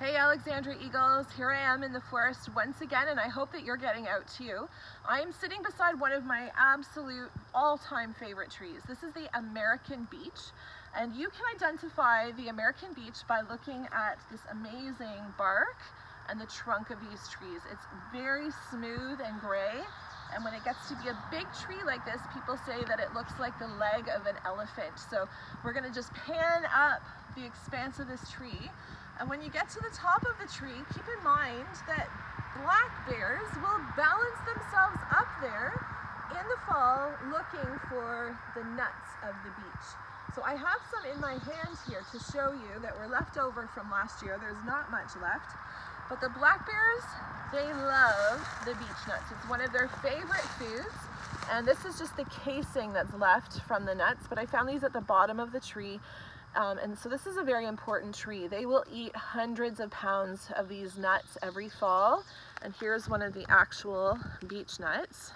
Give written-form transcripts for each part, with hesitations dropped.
Hey Alexandra Eagles, here I am in the forest once again, and I hope that you're getting out too. I'm sitting beside one of my absolute all-time favorite trees. This is the American beech, and you can identify the American beech by looking at this amazing bark and the trunk of these trees. It's very smooth and gray, and when it gets to be a big tree like this, people say that it looks like the leg of an elephant. So we're going to just pan up the expanse of this tree. And when you get to the top of the tree, keep in mind that black bears will balance themselves up there in the fall looking for the nuts of the beech. So I have some in my hand here to show you that were left over from last year. There's not much left. But the black bears, they love the beech nuts. It's one of their favorite foods. And this is just the casing that's left from the nuts. But I found these at the bottom of the tree. And so this is a very important tree. They will eat hundreds of pounds of these nuts every fall. And here's one of the actual beech nuts.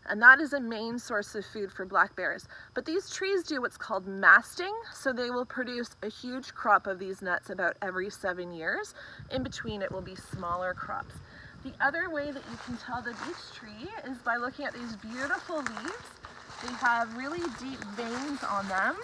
And that is a main source of food for black bears. But these trees do what's called masting, so they will produce a huge crop of these nuts about every 7 years. In between it will be smaller crops. The other way that you can tell the beech tree is by looking at these beautiful leaves. They have really deep veins on them.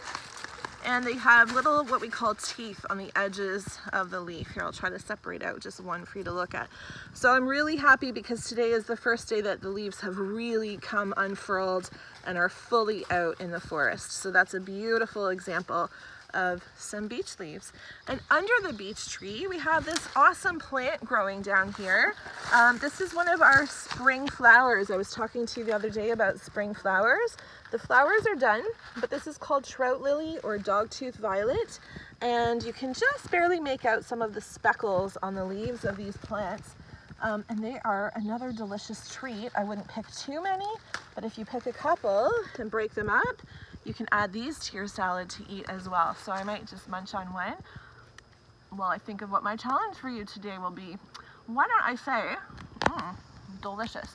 And they have little, what we call teeth on the edges of the leaf. Here, I'll try to separate out just one for you to look at. So I'm really happy because today is the first day that the leaves have really come unfurled and are fully out in the forest. So that's a beautiful example of some beech leaves. And under the beech tree, we have this awesome plant growing down here. This is one of our spring flowers. I was talking to you the other day about spring flowers. The flowers are done, but this is called trout lily or dogtooth violet. And you can just barely make out some of the speckles on the leaves of these plants. And they are another delicious treat. I wouldn't pick too many, but if you pick a couple and break them up, you can add these to your salad to eat as well. So I might just munch on one while I think of what my challenge for you today will be. Why don't I say, delicious,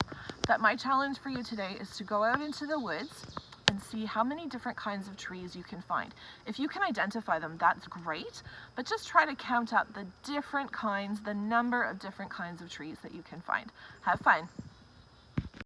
that my challenge for you today is to go out into the woods and see how many different kinds of trees you can find. If you can identify them, that's great, but just try to count up the different kinds, the number of different kinds of trees that you can find. Have fun.